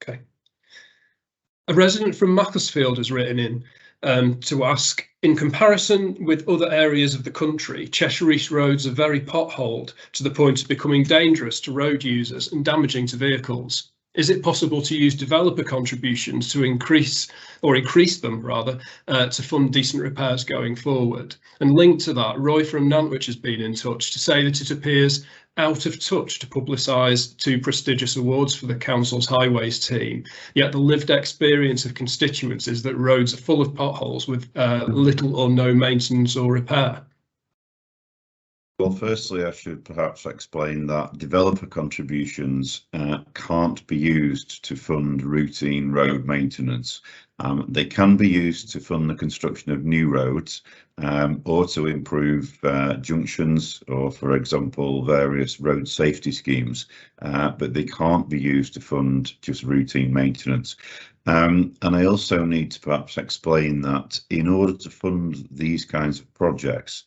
Okay. A resident from Macclesfield has written in to ask, in comparison with other areas of the country, Cheshire East roads are very potholed to the point of becoming dangerous to road users and damaging to vehicles. Is it possible to use developer contributions to increase them rather, to fund decent repairs going forward? And linked to that, Roy from Nantwich has been in touch to say that it appears out of touch to publicise two prestigious awards for the council's highways team, yet the lived experience of constituents is that roads are full of potholes with little or no maintenance or repair. Well, firstly, I should perhaps explain that developer contributions can't be used to fund routine road maintenance. They can be used to fund the construction of new roads or to improve junctions or, for example, various road safety schemes, but they can't be used to fund just routine maintenance. And I also need to perhaps explain that in order to fund these kinds of projects,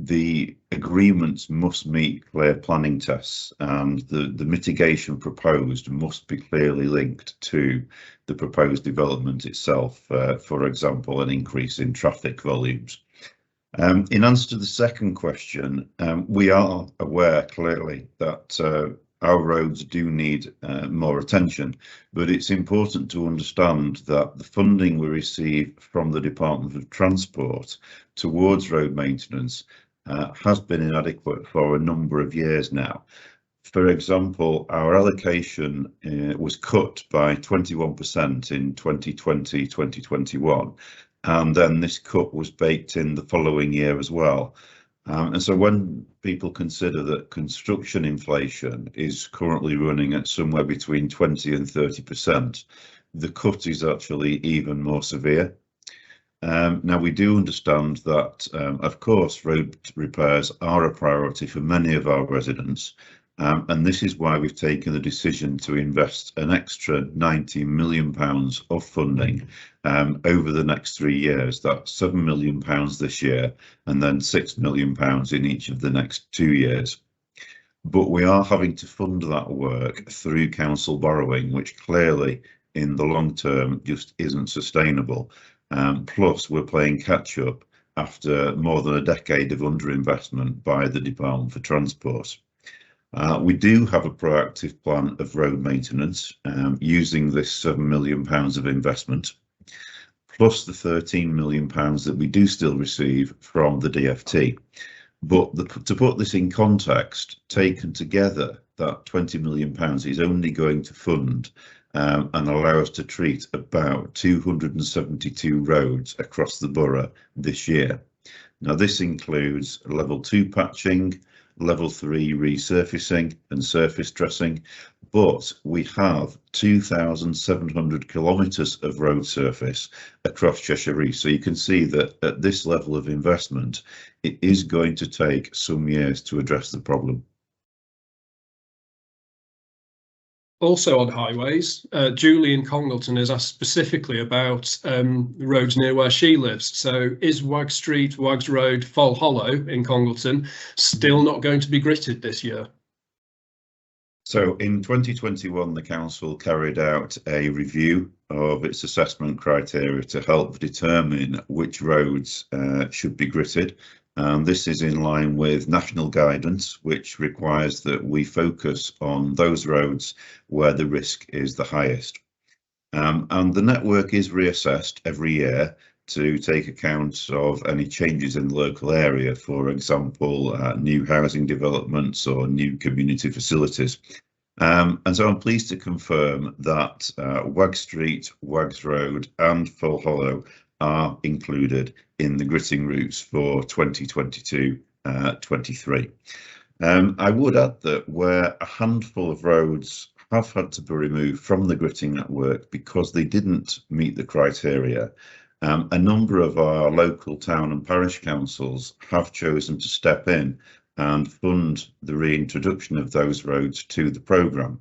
the agreements must meet clear planning tests, and the mitigation proposed must be clearly linked to the proposed development itself, for example, an increase in traffic volumes. In answer to the second question, we are aware clearly that our roads do need more attention, but it's important to understand that the funding we receive from the Department of Transport towards road maintenance has been inadequate for a number of years now. For example, our allocation was cut by 21% in 2020-2021, and then this cut was baked in the following year as well. And so when people consider that construction inflation is currently running at somewhere between 20 and 30%, the cut is actually even more severe. Now, we do understand that, of course, road repairs are a priority for many of our residents, and this is why we've taken the decision to invest an extra £90 million of funding over the next 3 years. That's £7 million this year and then £6 million in each of the next 2 years. But we are having to fund that work through council borrowing, which clearly in the long term just isn't sustainable. Plus we're playing catch up after more than a decade of underinvestment by the Department for Transport. We do have a proactive plan of road maintenance using this £7 million of investment, plus the £13 million that we do still receive from the DFT. But to put this in context, taken together, that £20 million is only going to fund and allow us to treat about 272 roads across the borough this year. Now, this includes level 2 patching, level 3 resurfacing and surface dressing, but we have 2,700 kilometres of road surface across Cheshire East. So you can see that at this level of investment, it is going to take some years to address the problem. Also on highways, Julie in Congleton has asked specifically about the roads near where she lives. So is Wagg Street, Waggs Road, Fall Hollow in Congleton still not going to be gritted this year? So in 2021, the council carried out a review of its assessment criteria to help determine which roads should be gritted. This is in line with national guidance, which requires that we focus on those roads where the risk is the highest. And the network is reassessed every year to take account of any changes in the local area, for example, new housing developments or new community facilities. And so I'm pleased to confirm that Wagg Street, Waggs Road and Fall Hollow are included in the gritting routes for 2022-23. I would add that where a handful of roads have had to be removed from the gritting network because they didn't meet the criteria, a number of our local town and parish councils have chosen to step in and fund the reintroduction of those roads to the programme.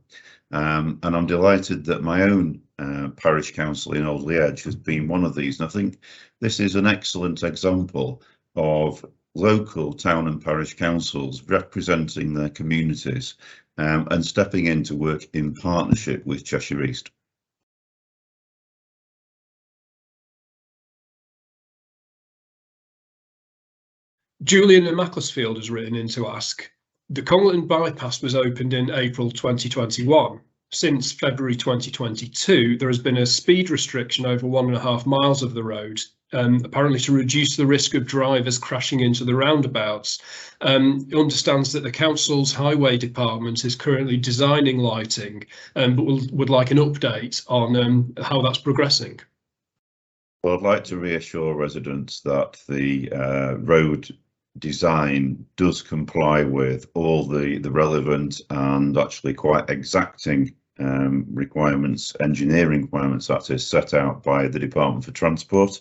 And I'm delighted that my own parish council in Alderley Edge has been one of these. And I think this is an excellent example of local town and parish councils representing their communities and stepping in to work in partnership with Cheshire East. Julian in Macclesfield has written in to ask, the Congleton bypass was opened in April 2021. Since February 2022, there has been a speed restriction over 1.5 miles of the road, apparently to reduce the risk of drivers crashing into the roundabouts. It understands that the council's highway department is currently designing lighting, but would like an update on how that's progressing. Well, I'd like to reassure residents that the road design does comply with all the relevant and actually quite exacting requirements, engineering requirements, that is, set out by the Department for Transport.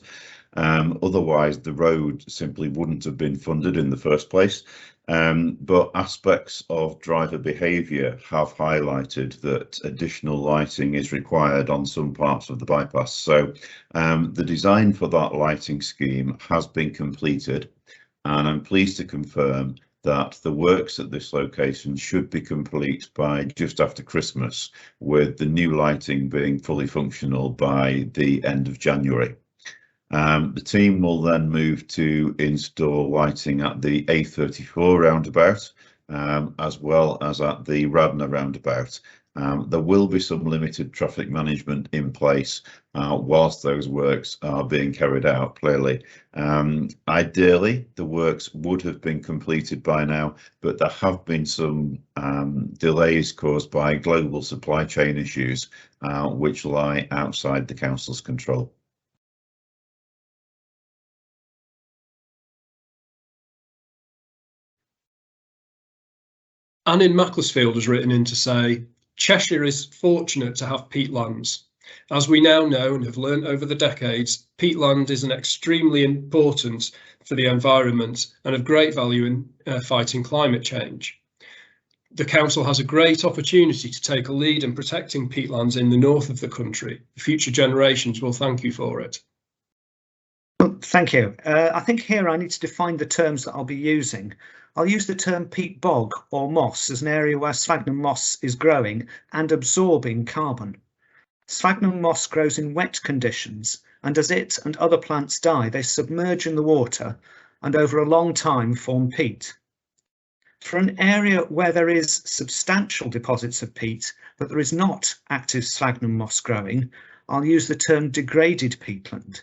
Otherwise, the road simply wouldn't have been funded in the first place. But aspects of driver behaviour have highlighted that additional lighting is required on some parts of the bypass. So the design for that lighting scheme has been completed, and I'm pleased to confirm that the works at this location should be complete by just after Christmas, with the new lighting being fully functional by the end of January. The team will then move to install lighting at the A34 roundabout, as well as at the Radnor roundabout. There will be some limited traffic management in place whilst those works are being carried out, clearly. Ideally, the works would have been completed by now, but there have been some delays caused by global supply chain issues, which lie outside the council's control. Anne in Macclesfield has written in to say, Cheshire is fortunate to have peatlands. As we now know and have learnt over the decades, peatland is an extremely important for the environment and of great value in fighting climate change. The council has a great opportunity to take a lead in protecting peatlands in the north of the country. Future generations will thank you for it. Well, thank you. I think here I need to define the terms that I'll be using. I'll use the term peat bog or moss as an area where sphagnum moss is growing and absorbing carbon. Sphagnum moss grows in wet conditions, and as it and other plants die, they submerge in the water and over a long time form peat. For an area where there is substantial deposits of peat, but there is not active sphagnum moss growing, I'll use the term degraded peatland.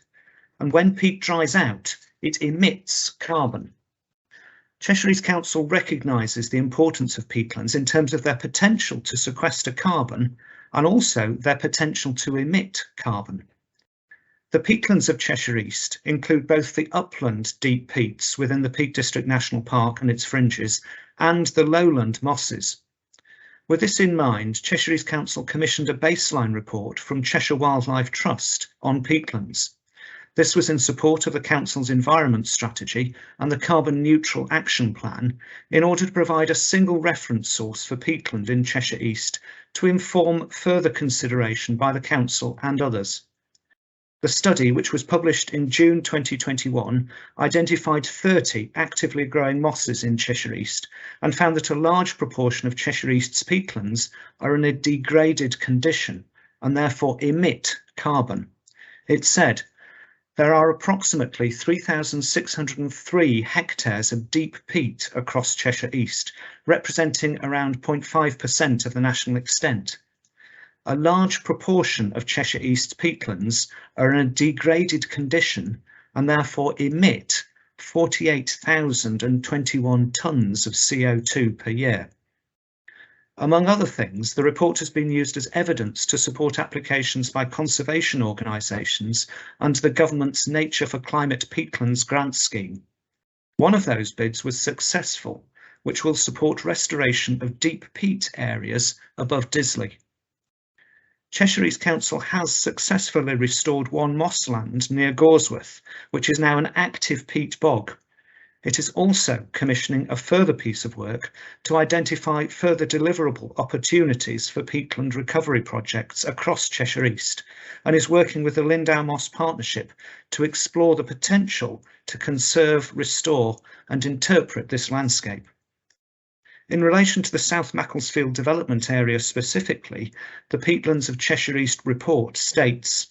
And when peat dries out, it emits carbon. Cheshire East Council recognises the importance of peatlands in terms of their potential to sequester carbon and also their potential to emit carbon. The peatlands of Cheshire East include both the upland deep peats within the Peak District National Park and its fringes and the lowland mosses. With this in mind, Cheshire East Council commissioned a baseline report from Cheshire Wildlife Trust on peatlands. This was in support of the Council's environment strategy and the carbon neutral action plan in order to provide a single reference source for peatland in Cheshire East to inform further consideration by the Council and others. The study, which was published in June 2021, identified 30 actively growing mosses in Cheshire East and found that a large proportion of Cheshire East's peatlands are in a degraded condition and therefore emit carbon. It said, there are approximately 3,603 hectares of deep peat across Cheshire East, representing around 0.5% of the national extent. A large proportion of Cheshire East peatlands are in a degraded condition and therefore emit 48,021 tonnes of CO2 per year. Among other things, the report has been used as evidence to support applications by conservation organisations under the government's Nature for Climate Peatlands grant scheme. One of those bids was successful, which will support restoration of deep peat areas above Disley. Cheshire East Council has successfully restored one mossland near Goresworth, which is now an active peat bog. It is also commissioning a further piece of work to identify further deliverable opportunities for peatland recovery projects across Cheshire East and is working with the Lindau Moss Partnership to explore the potential to conserve, restore and interpret this landscape. In relation to the South Macclesfield development area specifically, the Peatlands of Cheshire East report states,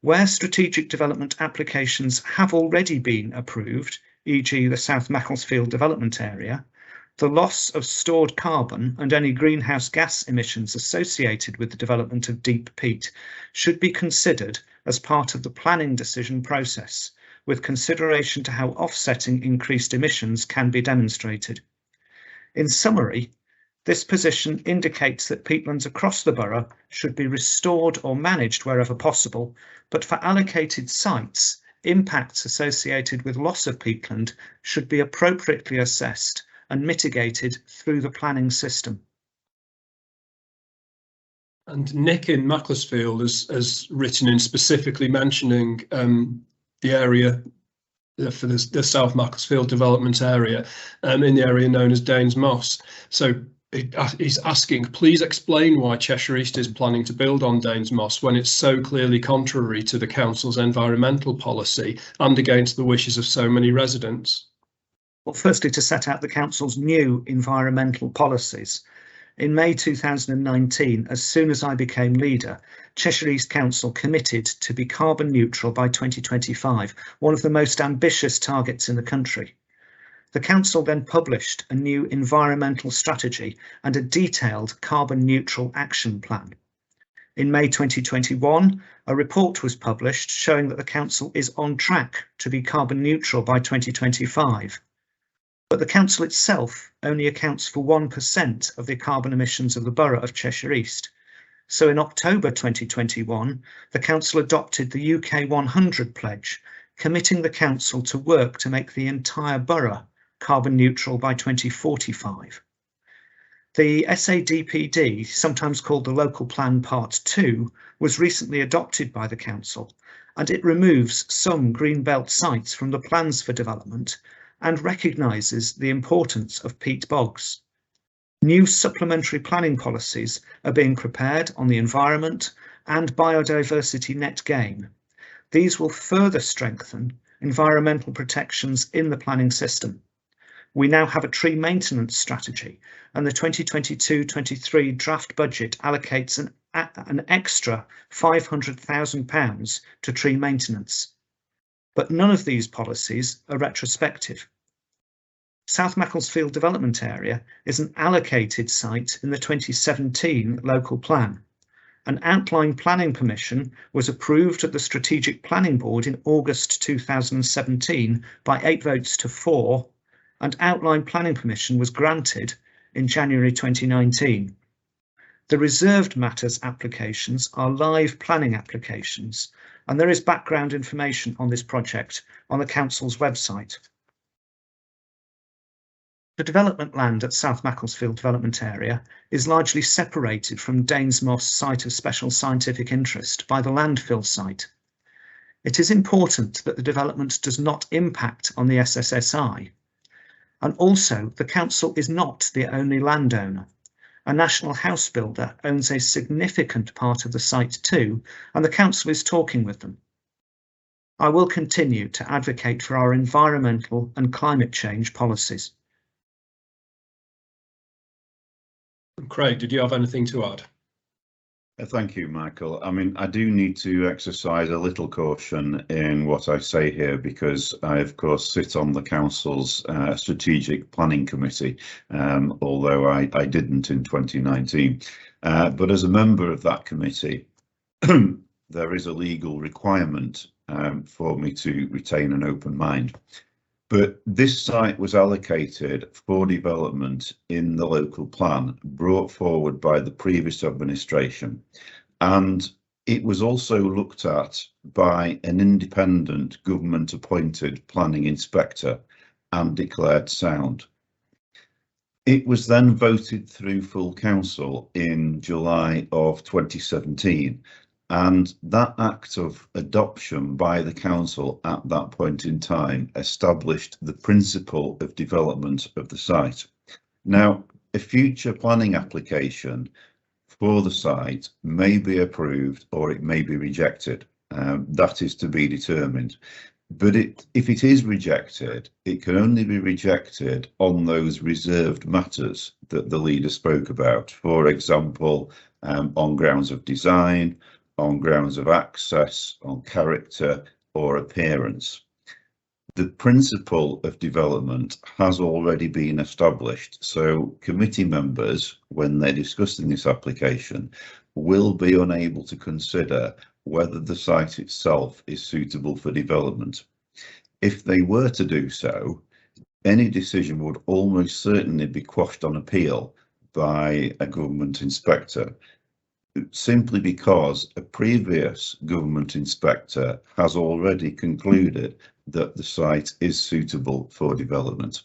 where strategic development applications have already been approved, e.g. the South Macclesfield development area, the loss of stored carbon and any greenhouse gas emissions associated with the development of deep peat should be considered as part of the planning decision process, with consideration to how offsetting increased emissions can be demonstrated. In summary, this position indicates that peatlands across the borough should be restored or managed wherever possible, but for allocated sites, impacts associated with loss of peatland should be appropriately assessed and mitigated through the planning system. And Nick in Macclesfield has written in specifically mentioning the area for the South Macclesfield development area in the area known as Danes Moss. So he's asking, please explain why Cheshire East is planning to build on Danes Moss when it's so clearly contrary to the council's environmental policy and against the wishes of so many residents. Well, firstly, to set out the council's new environmental policies. In May 2019, as soon as I became leader, Cheshire East Council committed to be carbon neutral by 2025, one of the most ambitious targets in the country. The council then published a new environmental strategy and a detailed carbon neutral action plan. In May 2021, a report was published showing that the council is on track to be carbon neutral by 2025. But the council itself only accounts for 1% of the carbon emissions of the borough of Cheshire East. So in October 2021, the council adopted the UK 100 pledge, committing the council to work to make the entire borough carbon neutral by 2045. The SADPD, sometimes called the Local Plan Part 2, was recently adopted by the council, and it removes some greenbelt sites from the plans for development and recognises the importance of peat bogs. New supplementary planning policies are being prepared on the environment and biodiversity net gain. These will further strengthen environmental protections in the planning system. We now have a tree maintenance strategy, and the 2022-23 draft budget allocates an extra £500,000 to tree maintenance. But none of these policies are retrospective. South Macclesfield development area is an allocated site in the 2017 local plan. An outline planning permission was approved at the Strategic Planning Board in August 2017 by 8 votes to 4, and outline planning permission was granted in January 2019. The reserved matters applications are live planning applications, and there is background information on this project on the council's website. The development land at South Macclesfield development area is largely separated from Danes Moss site of special scientific interest by the landfill site. It is important that the development does not impact on the SSSI. And also, the council is not the only landowner. A national house builder owns a significant part of the site too, and the council is talking with them. I will continue to advocate for our environmental and climate change policies. Craig, did you have anything to add? Thank you, Michael. I mean, I do need to exercise a little caution in what I say here because I, of course, sit on the council's strategic planning committee, although I didn't in 2019. But as a member of that committee, there is a legal requirement for me to retain an open mind. But this site was allocated for development in the local plan brought forward by the previous administration, and it was also looked at by an independent government appointed planning inspector and declared sound. It was then voted through full council in July of 2017. And that act of adoption by the council at that point in time established the principle of development of the site. Now, a future planning application for the site may be approved or it may be rejected. That is to be determined. But if it is rejected, it can only be rejected on those reserved matters that the leader spoke about. For example, on grounds of design, on grounds of access, on character or appearance. The principle of development has already been established, so committee members, when they're discussing this application, will be unable to consider whether the site itself is suitable for development. If they were to do so, any decision would almost certainly be quashed on appeal by a government inspector, simply because a previous government inspector has already concluded that the site is suitable for development.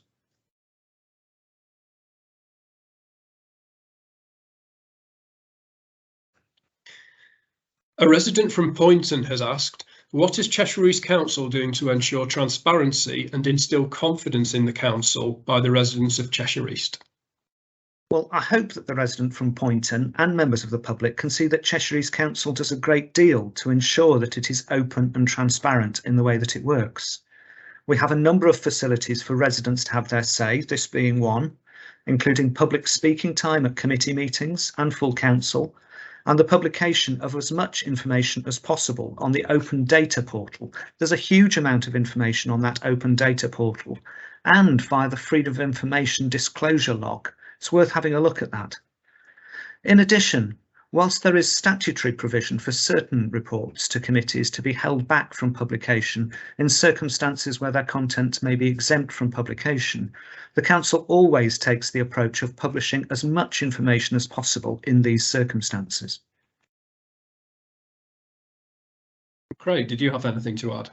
A resident from Poynton has asked, what is Cheshire East Council doing to ensure transparency and instill confidence in the council by the residents of Cheshire East? Well, I hope that the resident from Poynton and members of the public can see that Cheshire East Council does a great deal to ensure that it is open and transparent in the way that it works. We have a number of facilities for residents to have their say, this being one, including public speaking time at committee meetings and full council, and the publication of as much information as possible on the open data portal. There's a huge amount of information on that open data portal and via the Freedom of Information disclosure log. It's worth having a look at that. In addition, whilst there is statutory provision for certain reports to committees to be held back from publication in circumstances where their content may be exempt from publication, the Council always takes the approach of publishing as much information as possible in these circumstances. Craig, did you have anything to add?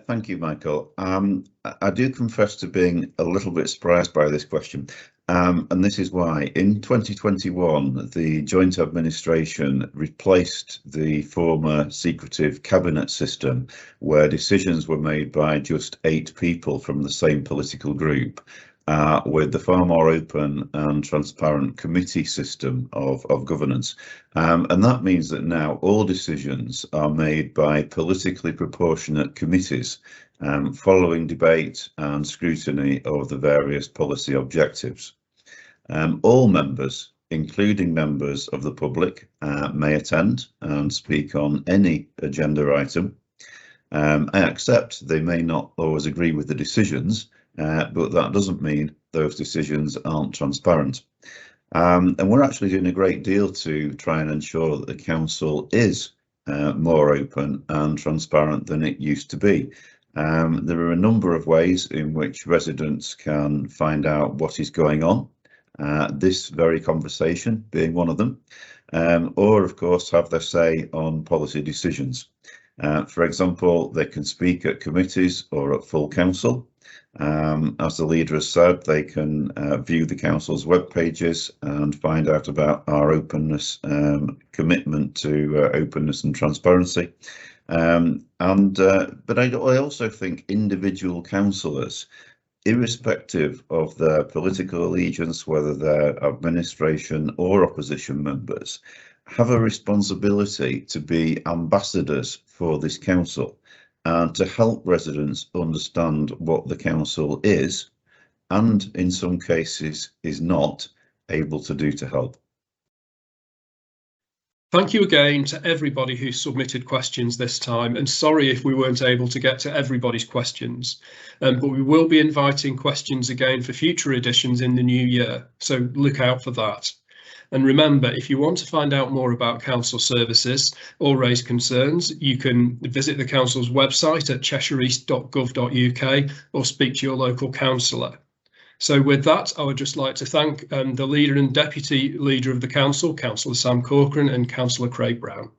Thank you, Michael. I do confess to being a little bit surprised by this question. And this is why. In 2021, the Joint Administration replaced the former secretive cabinet system, where decisions were made by just 8 people from the same political group, with the far more open and transparent committee system of governance. And that means that now all decisions are made by politically proportionate committees, following debate and scrutiny of the various policy objectives. All members, including members of the public, may attend and speak on any agenda item. I accept they may not always agree with the decisions, but that doesn't mean those decisions aren't transparent. And we're actually doing a great deal to try and ensure that the council is more open and transparent than it used to be. There are a number of ways in which residents can find out what is going on, this very conversation being one of them, or of course have their say on policy decisions. For example, they can speak at committees or at full council. As the leader has said, they can view the council's web pages and find out about our openness, commitment to openness and transparency. But I also think individual councillors, irrespective of their political allegiance, whether they're administration or opposition members, have a responsibility to be ambassadors for this council and to help residents understand what the council is, and in some cases is not, able to do to help. Thank you again to everybody who submitted questions this time, and sorry if we weren't able to get to everybody's questions, but we will be inviting questions again for future editions in the new year, so look out for that. And remember, if you want to find out more about council services or raise concerns, you can visit the council's website at cheshireeast.gov.uk or speak to your local councillor. So with that, I would just like to thank the leader and deputy leader of the council, Councillor Sam Corcoran and Councillor Craig Brown.